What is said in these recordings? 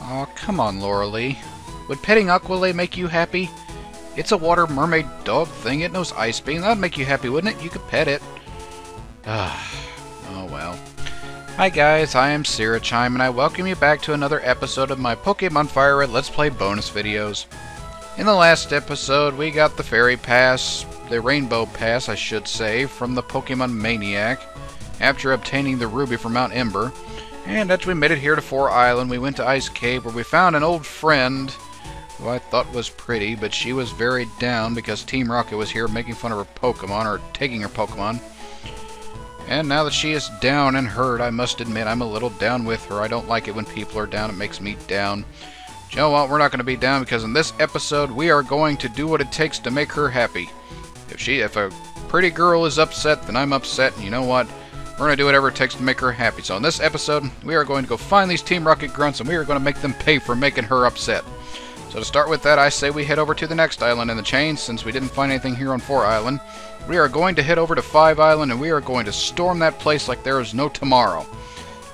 Aw, come on, Lorelei. Would petting Aqualay make you happy? It's a water mermaid dog thing. It knows ice beam. That'd make you happy, wouldn't it? You could pet it. Oh well. Hi guys, I am Syrachime, and I welcome you back to another episode of my Pokemon FireRed Let's Play bonus videos. In the last episode, we got the Fairy Pass, the Rainbow Pass, I should say, from the Pokemon Maniac, after obtaining the Ruby from Mount Ember. And after we made it here to 4 Island, we went to Ice Cave, where we found an old friend, who I thought was pretty, but she was very down because Team Rocket was here making fun of her Pokemon, or taking her Pokemon. And now that she is down and hurt, I must admit I'm a little down with her. I don't like it when people are down. It makes me down. But you know what? We're not going to be down because in this episode we are going to do what it takes to make her happy. If a pretty girl is upset, then I'm upset. And you know what? We're going to do whatever it takes to make her happy. So in this episode, we are going to go find these Team Rocket grunts and we are going to make them pay for making her upset. So to start with that, I say we head over to the next island in the chain, since we didn't find anything here on 4 Island. We are going to head over to 5 Island, and we are going to storm that place like there is no tomorrow.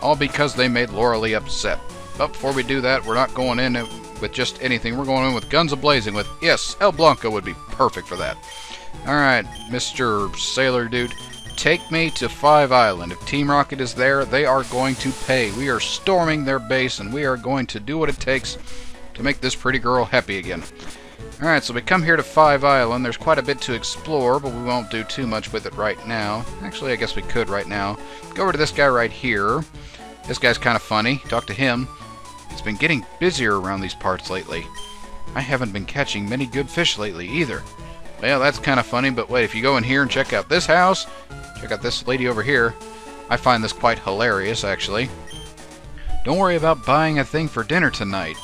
All because they made Lorelei upset. But before we do that, we're not going in with just anything. We're going in with guns a-blazing with, yes, El Blanco would be perfect for that. Alright, Mr. Sailor Dude, take me to 5 Island. If Team Rocket is there, they are going to pay. We are storming their base, and we are going to do what it takes to make this pretty girl happy again. Alright, so we come here to 5 Island. There's quite a bit to explore, but we won't do too much with it right now. Actually, I guess we could right now. Go over to this guy right here. This guy's kind of funny. Talk to him. It's been getting busier around these parts lately. I haven't been catching many good fish lately either. Well, that's kind of funny, but wait, if you go in here and check out this house, check out this lady over here, I find this quite hilarious, actually. Don't worry about buying a thing for dinner tonight.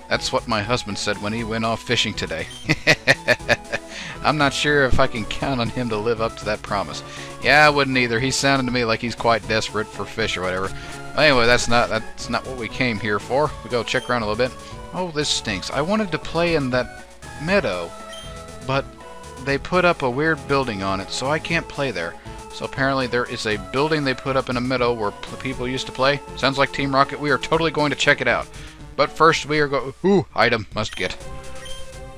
That's what my husband said when he went off fishing today. I'm not sure if I can count on him to live up to that promise. Yeah, I wouldn't either. He sounded to me like he's quite desperate for fish or whatever. But anyway, that's not what we came here for. We go check around a little bit. Oh, this stinks. I wanted to play in that meadow, but they put up a weird building on it, so I can't play there. So apparently there is a building they put up in a meadow where people used to play. Sounds like Team Rocket. We are totally going to check it out. But first we are item, must get.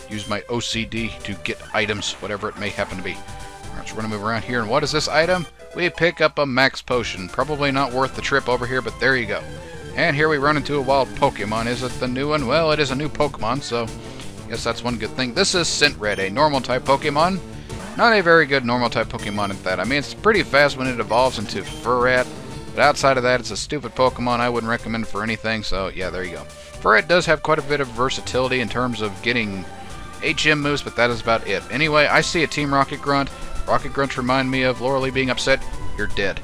Use my OCD to get items, whatever it may happen to be. Alright, so we're going to move around here, and what is this item? We pick up a max potion. Probably not worth the trip over here, but there you go. And here we run into a wild Pokemon. Is it the new one? Well, it is a new Pokemon, so I guess that's one good thing. This is FireRed, a normal type Pokemon. Not a very good normal type Pokemon at that. I mean, it's pretty fast when it evolves into FireRed, but outside of that, it's a stupid Pokemon. I wouldn't recommend it for anything, so yeah, there you go. FireRed does have quite a bit of versatility in terms of getting HM moves, but that is about it. Anyway, I see a Team Rocket Grunt. Rocket Grunts remind me of Lorelei being upset. You're dead.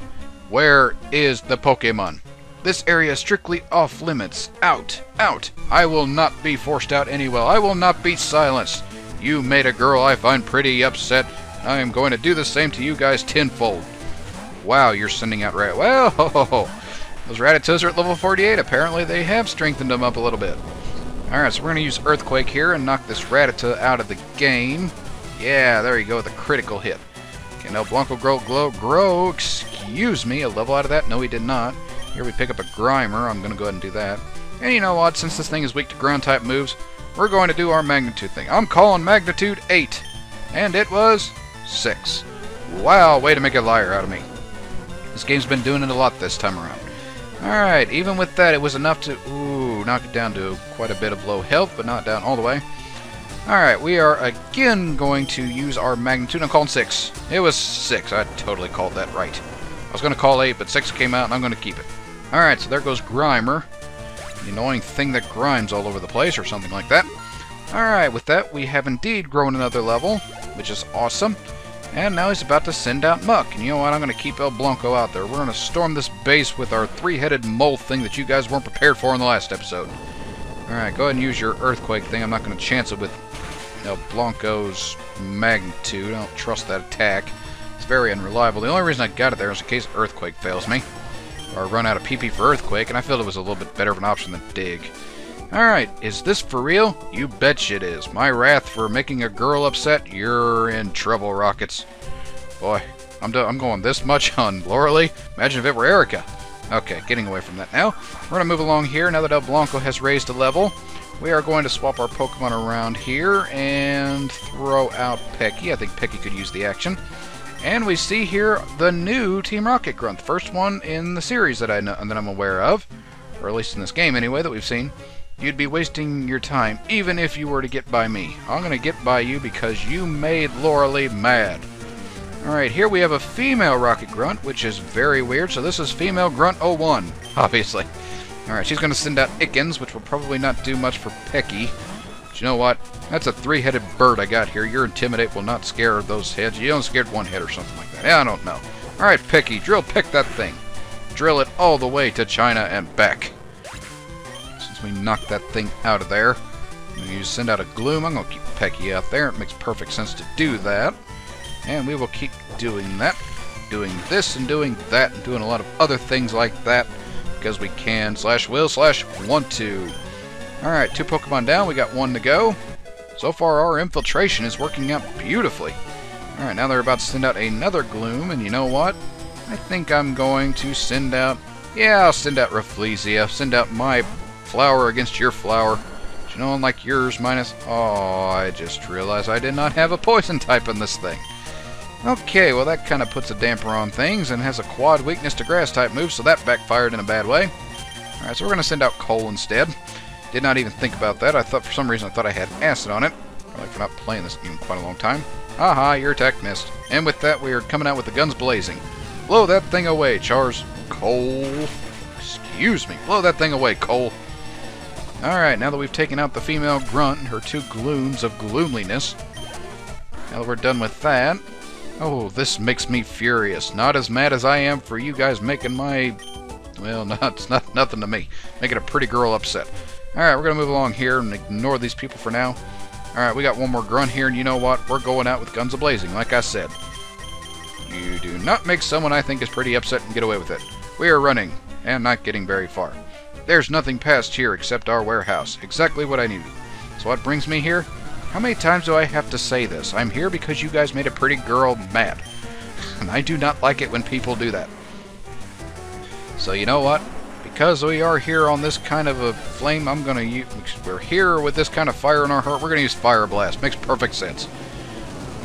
Where is the Pokemon? This area is strictly off limits. Out! Out! I will not be forced out anywhere. I will not be silenced. You made a girl I find pretty upset. I am going to do the same to you guys tenfold. Wow, you're sending out right. Well, ho, ho, ho. Those Rattatas are at level 48. Apparently they have strengthened them up a little bit. Alright, so we're going to use Earthquake here and knock this Rattata out of the game. Yeah, there you go with a critical hit. Okay, now Blanco grow, excuse me, a level out of that? No, he did not. Here we pick up a Grimer. I'm going to go ahead and do that. And you know what? Since this thing is weak to ground-type moves, we're going to do our Magnitude thing. I'm calling Magnitude 8. And it was 6. Wow, way to make a liar out of me. This game's been doing it a lot this time around. Alright, even with that, it was enough to, knock it down to quite a bit of low health, but not down all the way. Alright, we are again going to use our Magnitude. I'm calling 6. It was 6. I totally called that right. I was going to call 8, but 6 came out, and I'm going to keep it. Alright, so there goes Grimer. The annoying thing that grinds all over the place, or something like that. Alright, with that, we have indeed grown another level, which is awesome. And now he's about to send out Muck. And you know what? I'm going to keep El Blanco out there. We're going to storm this base with our 3-headed mole thing that you guys weren't prepared for in the last episode. Alright, go ahead and use your Earthquake thing. I'm not going to chance it with El Blanco's Magnitude. I don't trust that attack. It's very unreliable. The only reason I got it there is in case Earthquake fails me. Or I run out of PP for Earthquake, and I feel it was a little bit better of an option than Dig. Alright, is this for real? You betcha it is. My wrath for making a girl upset? You're in trouble, Rockets. Boy, I'm going this much on Lorelei. Imagine if it were Erica. Okay, getting away from that now. We're going to move along here. Now that El Blanco has raised a level, we are going to swap our Pokemon around here and throw out Pecky. I think Pecky could use the action. And we see here the new Team Rocket Grunt, the first one in the series that I'm aware of, or at least in this game anyway, that we've seen. You'd be wasting your time, even if you were to get by me. I'm going to get by you because you made Lorelei mad. Alright, here we have a female Rocket Grunt, which is very weird. So this is Female Grunt 01, obviously. Alright, she's going to send out Ikens, which will probably not do much for Pecky. But you know what? That's a three-headed bird I got here. Your Intimidate will not scare those heads. You don't scared one head or something like that. Yeah, I don't know. Alright, Pecky, drill pick that thing. Drill it all the way to China and back. Since we knocked that thing out of there, you send out a Gloom. I'm going to keep Pecky out there. It makes perfect sense to do that. And we will keep doing that, doing this and doing that, and doing a lot of other things like that, because we can /will/want to. Alright, 2 Pokemon down, we got 1 to go. So far our infiltration is working out beautifully. Alright, now they're about to send out another Gloom, and you know what? I think I'm going to send out, yeah, I'll send out Rafflesia, send out my flower against your flower. But you know, unlike yours minus, oh, I just realized I did not have a poison type in this thing. Okay, well that kind of puts a damper on things and has a quad weakness to grass type moves, so that backfired in a bad way. Alright, so we're going to send out Cole instead. Did not even think about that. I thought for some reason I thought I had acid on it. Probably for not playing this game quite a long time. Aha, your attack missed. And with that we are coming out with the guns blazing. Blow that thing away, Cole. Excuse me. Blow that thing away, Cole. Alright, now that we've taken out the female grunt and her 2 glooms of gloomliness, now that we're done with that, oh, this makes me furious. Not as mad as I am for you guys making my, well, it's not nothing to me. Making a pretty girl upset. Alright, we're going to move along here and ignore these people for now. Alright, we got 1 more grunt here, and you know what? We're going out with guns a-blazing, like I said. You do not make someone I think is pretty upset and get away with it. We are running, and not getting very far. There's nothing past here except our warehouse. Exactly what I needed. So what brings me here? How many times do I have to say this? I'm here because you guys made a pretty girl mad. And I do not like it when people do that. So you know what? Because we are here on this kind of a flame, I'm going to use... We're here with this kind of fire in our heart, we're going to use Fire Blast. Makes perfect sense.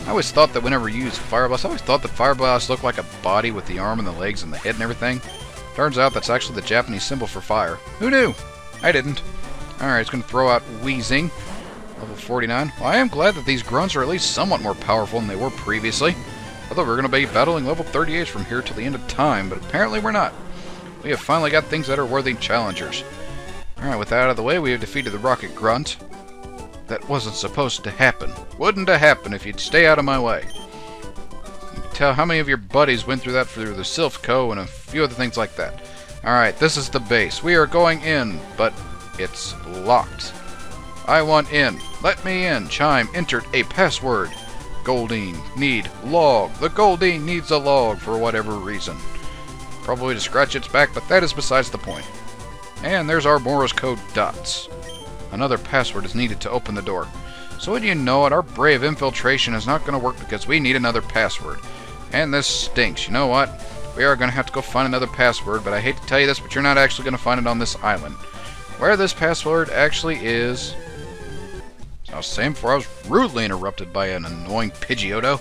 I always thought that whenever you use Fire Blast, I always thought that Fire Blast looked like a body with the arm and the legs and the head and everything. Turns out that's actually the Japanese symbol for fire. Who knew? I didn't. Alright, it's going to throw out Wheezing. Level 49. Well, I am glad that these grunts are at least somewhat more powerful than they were previously. I thought we were going to be battling level 38 from here till the end of time, but apparently we're not. We have finally got things that are worthy challengers. Alright, with that out of the way, we have defeated the Rocket Grunt. That wasn't supposed to happen. Wouldn't have happened if you'd stay out of my way. You can tell how many of your buddies went through that through the Silphco and a few other things like that. Alright, this is the base. We are going in, but it's locked. I want in. Let me in. Chime entered a password. Goldeen need log. The Goldeen needs a log for whatever reason. Probably to scratch its back, but that is besides the point. And there's our Morse code dots. Another password is needed to open the door. So when you know it, our brave infiltration is not going to work because we need another password. And this stinks. You know what? We are going to have to go find another password, but I hate to tell you this, but you're not actually going to find it on this island. Where this password actually is... I was saying before I was rudely interrupted by an annoying Pidgeotto.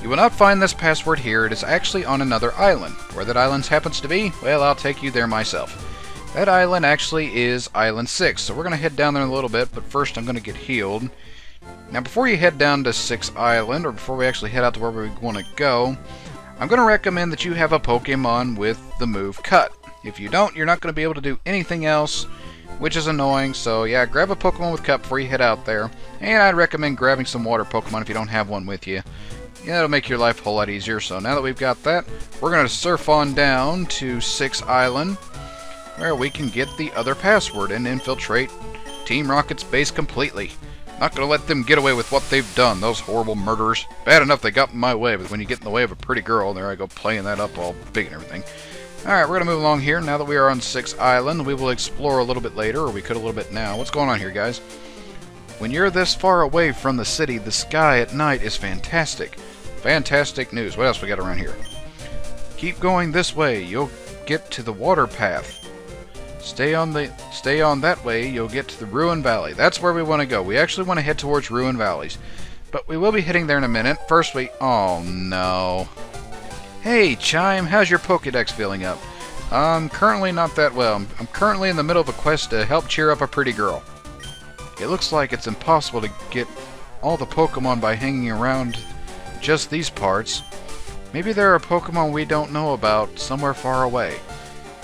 You will not find this password here. It is actually on another island. Where that island happens to be, well, I'll take you there myself. That island actually is Island 6, so we're going to head down there in a little bit, but first I'm going to get healed. Now, before you head down to 6 Island, or before we actually head out to where we want to go, I'm going to recommend that you have a Pokemon with the move Cut. If you don't, you're not going to be able to do anything else, which is annoying, so yeah, grab a Pokemon with Cut before you head out there. And I'd recommend grabbing some water Pokemon if you don't have one with you. Yeah, it'll make your life a whole lot easier. So now that we've got that, we're going to surf on down to 6 Island, where we can get the other password and infiltrate Team Rocket's base completely. Not going to let them get away with what they've done, those horrible murderers. Bad enough they got in my way, but when you get in the way of a pretty girl, there I go playing that up all big and everything. Alright, we're going to move along here. Now that we are on 6 Island, we will explore a little bit later, or we could a little bit now. What's going on here, guys? When you're this far away from the city, the sky at night is fantastic. Fantastic news. What else we got around here? Keep going this way. You'll get to the water path. Stay on that way, you'll get to the Ruin Valley. That's where we want to go. We actually want to head towards Ruin Valleys. But we will be heading there in a minute. First oh no. Hey, Chime, how's your Pokédex filling up? Currently not that well. I'm currently in the middle of a quest to help cheer up a pretty girl. It looks like it's impossible to get all the Pokemon by hanging around just these parts. Maybe there are Pokemon we don't know about somewhere far away.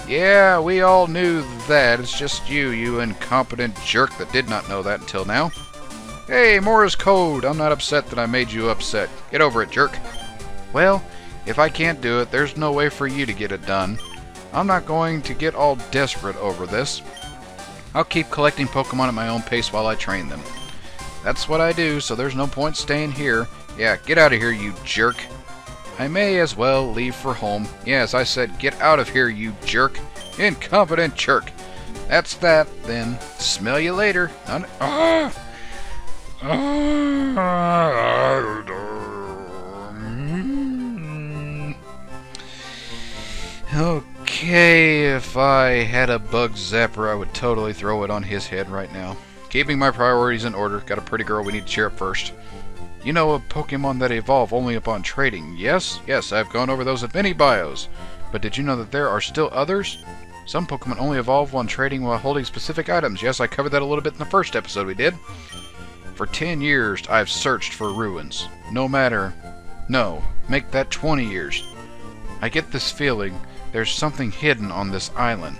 Yeah, we all knew that. It's just you incompetent jerk that did not know that until now. Hey, Morse code! I'm not upset that I made you upset. Get over it, jerk. Well, if I can't do it, there's no way for you to get it done. I'm not going to get all desperate over this. I'll keep collecting Pokemon at my own pace while I train them. That's what I do, so there's no point staying here. Yeah, get out of here, you jerk. I may as well leave for home. Yes, I said get out of here, you jerk. Incompetent jerk. That's that, then. Smell you later. Okay, if I had a bug zapper, I would totally throw it on his head right now. Keeping my priorities in order. Got a pretty girl we need to cheer up first. You know of Pokemon that evolve only upon trading, yes? Yes, I've gone over those at many bios. But did you know that there are still others? Some Pokemon only evolve when trading while holding specific items. Yes, I covered that a little bit in the first episode we did. For 10 years, I've searched for ruins. No, make that 20 years. I get this feeling there's something hidden on this island.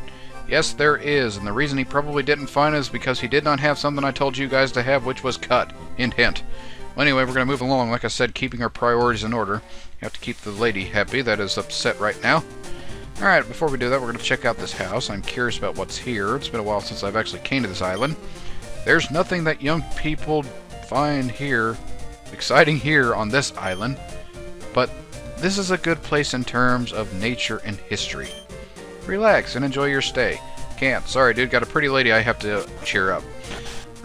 Yes, there is, and the reason he probably didn't find it is because he did not have something I told you guys to have, which was cut. Hint, hint. Well, anyway, we're going to move along, like I said, keeping our priorities in order. You have to keep the lady happy that is upset right now. Alright, before we do that, we're going to check out this house. I'm curious about what's here. It's been a while since I've actually came to this island. There's nothing that young people find here, exciting here on this island, but this is a good place in terms of nature and history. Relax and enjoy your stay. Can't. Sorry, dude. Got a pretty lady I have to cheer up.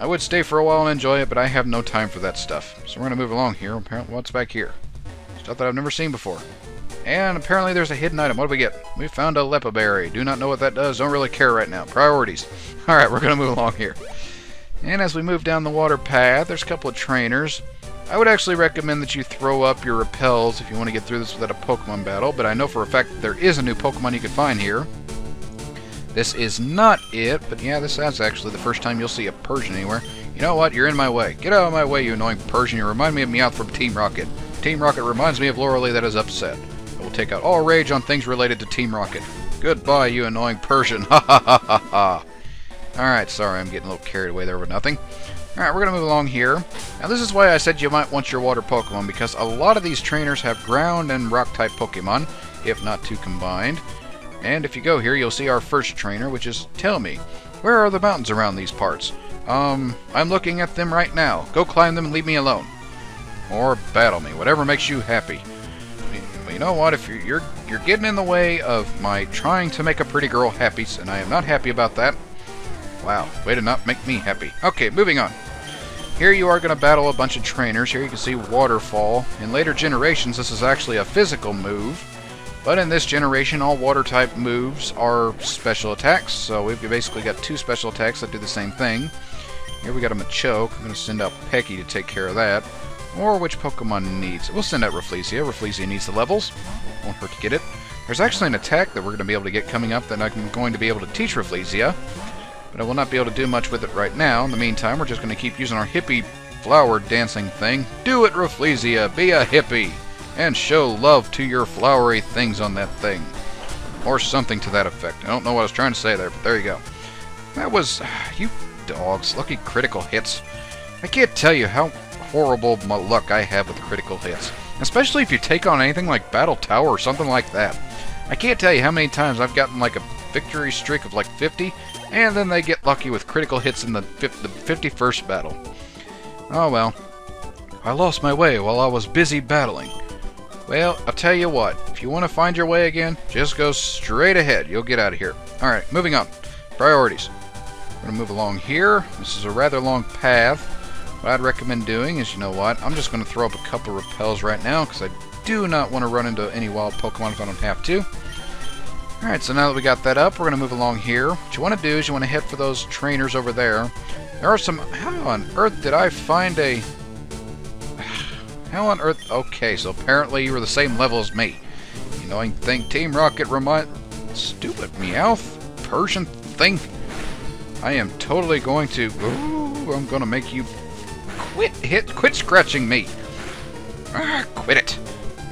I would stay for a while and enjoy it, but I have no time for that stuff. So we're going to move along here. Apparently, what's back here? Stuff that I've never seen before. And apparently there's a hidden item. What do we get? We found a Lepa Berry. Do not know what that does. Don't really care right now. Priorities. Alright, we're going to move along here. And as we move down the water path, there's a couple of trainers. I would actually recommend that you throw up your repels if you want to get through this without a Pokemon battle, but I know for a fact that there is a new Pokemon you can find here. This is not it, but yeah, this is actually the first time you'll see a Persian anywhere. You know what? You're in my way. Get out of my way, you annoying Persian. You remind me of Meowth from Team Rocket. Team Rocket reminds me of Lorelei that is upset. I will take out all rage on things related to Team Rocket. Goodbye, you annoying Persian. Ha ha ha ha ha. Alright, sorry, I'm getting a little carried away there with nothing. Alright, we're going to move along here. Now this is why I said you might want your water Pokemon, because a lot of these trainers have ground and rock type Pokemon, if not two combined. And if you go here, you'll see our first trainer, which is Tell Me. Where are the mountains around these parts? I'm looking at them right now. Go climb them and leave me alone. Or battle me, whatever makes you happy. Well, you know what, if you're getting in the way of my trying to make a pretty girl happy, and I am not happy about that. Wow, way to not make me happy. Okay, moving on. Here you are going to battle a bunch of trainers. Here you can see Waterfall. In later generations, this is actually a physical move. But in this generation, all water-type moves are special attacks. So we've basically got two special attacks that do the same thing. Here we got a Machoke. I'm going to send out Pecky to take care of that. Or which Pokemon needs it? We'll send out Rafflesia. Rafflesia needs the levels. Won't hurt to get it. There's actually an attack that we're going to be able to get coming up that I'm going to be able to teach Rafflesia. But I will not be able to do much with it right now. In the meantime, we're just going to keep using our hippie flower dancing thing. Do it, Rafflesia! Be a hippie! And show love to your flowery things on that thing. Or something to that effect. I don't know what I was trying to say there, but there you go. That was... you dogs. Lucky critical hits. I can't tell you how horrible my luck I have with critical hits. Especially if you take on anything like Battle Tower or something like that. I can't tell you how many times I've gotten like a victory streak of like 50, and then they get lucky with critical hits in the 51st battle. Oh well. I lost my way while I was busy battling. Well, I'll tell you what. If you want to find your way again, just go straight ahead. You'll get out of here. Alright, moving on. Priorities. We're going to move along here. This is a rather long path. What I'd recommend doing is, you know what, I'm just going to throw up a couple repels right now, because I do not want to run into any wild Pokemon if I don't have to. Alright, so now that we got that up, we're going to move along here. What you want to do is you want to head for those trainers over there. There are some... How on earth did I find a... How on earth... Okay, so apparently you were the same level as me. You know, I think Team Rocket remind... Stupid Meowth Persian thing. I am totally going to... Ooh, I'm going to make you quit scratching me. Quit it.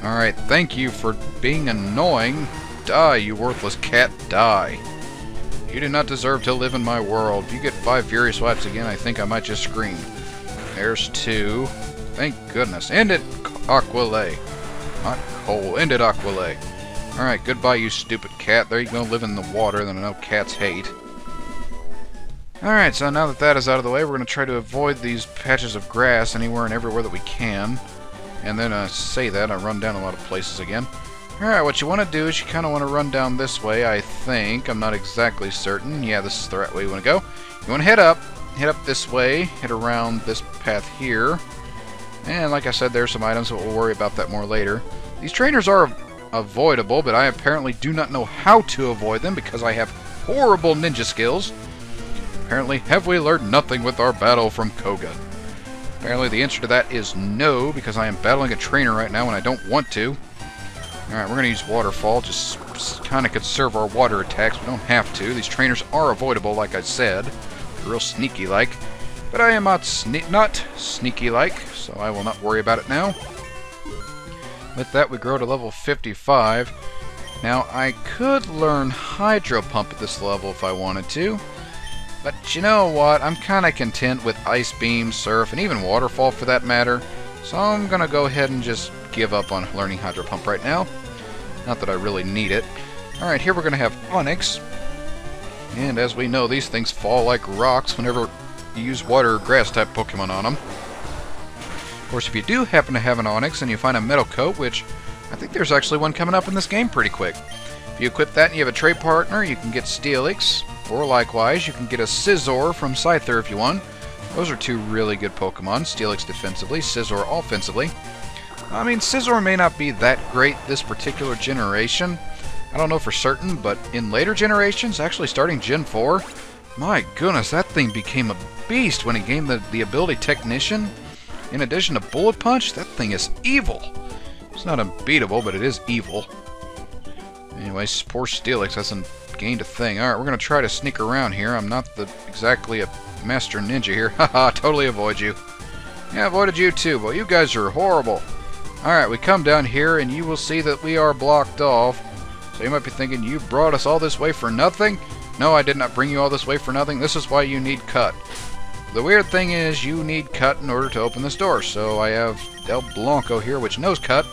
Alright, thank you for being annoying. Die, you worthless cat, die. You do not deserve to live in my world. If you get 5 Fury Swipes again, I think I might just scream. There's 2. Thank goodness. End it, Aqualay. Not Cole. End it, Aqualay. Alright, goodbye, you stupid cat. There you go, live in the water that I know cats hate. Alright, so now that that is out of the way, we're going to try to avoid these patches of grass anywhere and everywhere that we can. And then, say that, I run down a lot of places again. Alright, what you want to do is you kind of want to run down this way, I think. I'm not exactly certain. Yeah, this is the right way you want to go. You want to head up this way, head around this path here. And like I said, there's some items, but we'll worry about that more later. These trainers are avoidable, but I apparently do not know how to avoid them because I have horrible ninja skills. Apparently, have we learned nothing with our battle from Koga? Apparently the answer to that is no, because I am battling a trainer right now and I don't want to. Alright, we're going to use Waterfall, just kind of conserve our water attacks. We don't have to. These trainers are avoidable, like I said. They're real sneaky-like. But I am not sneaky-like, so I will not worry about it now. With that, we grow to level 55. Now, I could learn Hydro Pump at this level if I wanted to. But you know what? I'm kind of content with Ice Beam, Surf, and even Waterfall for that matter. So I'm going to go ahead and just give up on learning Hydro Pump right now. Not that I really need it. Alright, here we're going to have Onyx. And as we know, these things fall like rocks whenever you use water or grass type Pokemon on them. Of course, if you do happen to have an Onyx and you find a Metal Coat, which I think there's actually one coming up in this game pretty quick. If you equip that and you have a trade partner, you can get Steelix. Or likewise, you can get a Scizor from Scyther if you want. Those are 2 really good Pokemon. Steelix defensively, Scizor offensively. I mean, Scizor may not be that great this particular generation. I don't know for certain, but in later generations, actually starting Gen 4, my goodness, that thing became a beast when it gained the ability Technician. In addition to Bullet Punch, that thing is evil. It's not unbeatable, but it is evil. Anyways, poor Steelix hasn't gained a thing. Alright, we're going to try to sneak around here. I'm not exactly a master ninja here. Haha, totally avoid you. Yeah, avoided you too. Well, you guys are horrible. Alright, we come down here and you will see that we are blocked off. So you might be thinking, you brought us all this way for nothing? No, I did not bring you all this way for nothing. This is why you need Cut. The weird thing is, you need Cut in order to open this door. So I have El Blanco here, which knows Cut.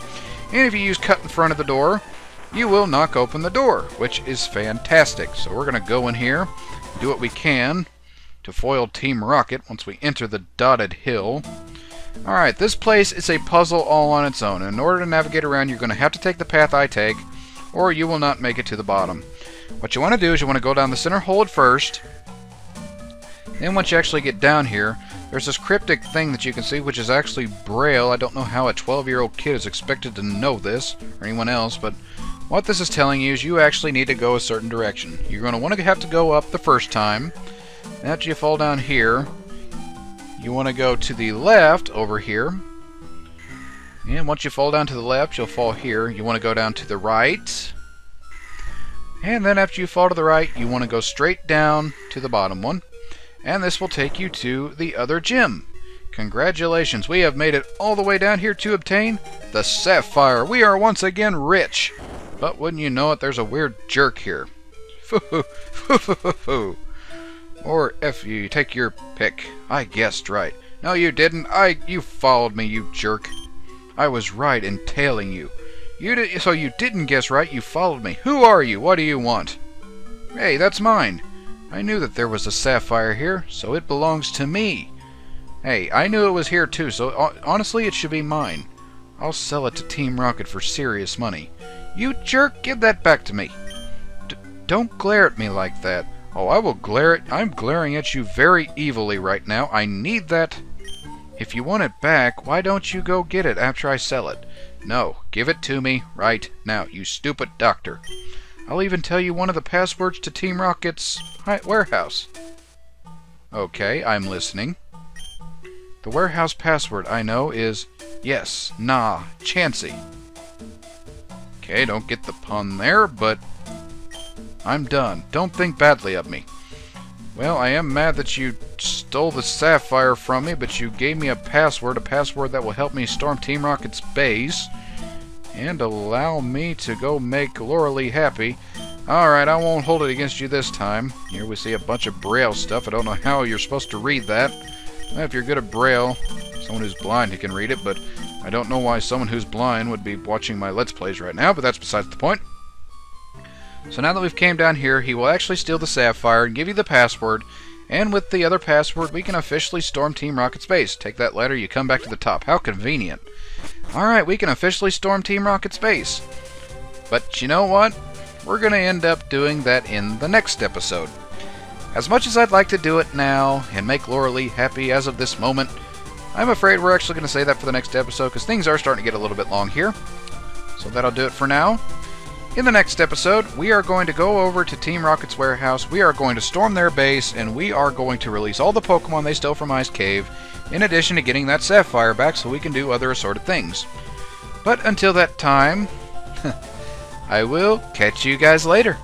And if you use Cut in front of the door, you will knock open the door, which is fantastic. So we're going to go in here, do what we can to foil Team Rocket once we enter the dotted hill. Alright, this place is a puzzle all on its own. In order to navigate around, you're going to have to take the path I take, or you will not make it to the bottom. What you want to do is you want to go down the center hole at first. Then once you actually get down here, there's this cryptic thing that you can see, which is actually Braille. I don't know how a 12-year-old kid is expected to know this, or anyone else, but what this is telling you is you actually need to go a certain direction. You're going to want to have to go up the first time. After you fall down here, you want to go to the left over here. And once you fall down to the left, you'll fall here. You want to go down to the right. And then after you fall to the right, you want to go straight down to the bottom one. And this will take you to the other gym. Congratulations, we have made it all the way down here to obtain the Sapphire. We are once again rich. But wouldn't you know it, there's a weird jerk here. Or if you take your pick. I guessed right. No, you didn't. You followed me, you jerk. I was right in tailing you. So you didn't guess right, you followed me. Who are you? What do you want? Hey, that's mine. I knew that there was a sapphire here, so it belongs to me. Hey, I knew it was here too, so honestly it should be mine. I'll sell it to Team Rocket for serious money. You jerk, give that back to me. Don't glare at me like that. Oh, I will glare at... I'm glaring at you very evilly right now. I need that. If you want it back, why don't you go get it after I sell it? No, give it to me right now, you stupid doctor. I'll even tell you one of the passwords to Team Rocket's warehouse. Okay, I'm listening. The warehouse password I know is yes, nah, Chansey. Okay, don't get the pun there, but I'm done. Don't think badly of me. Well, I am mad that you stole the sapphire from me, but you gave me a password that will help me storm Team Rocket's base and allow me to go make Lorelei happy. Alright, I won't hold it against you this time. Here we see a bunch of Braille stuff. I don't know how you're supposed to read that. If you're good at Braille, someone who's blind who can read it, but I don't know why someone who's blind would be watching my Let's Plays right now, but that's besides the point. So now that we've came down here, he will actually steal the sapphire and give you the password, and with the other password, we can officially storm Team Rocket's base. Take that letter, you come back to the top. How convenient. Alright, we can officially storm Team Rocket's base. But you know what? We're going to end up doing that in the next episode. As much as I'd like to do it now and make Lorelei happy as of this moment, I'm afraid we're actually going to say that for the next episode because things are starting to get a little bit long here. So that'll do it for now. In the next episode, we are going to go over to Team Rocket's warehouse, we are going to storm their base, and we are going to release all the Pokemon they stole from Ice Cave, in addition to getting that sapphire back so we can do other assorted things. But until that time, I will catch you guys later.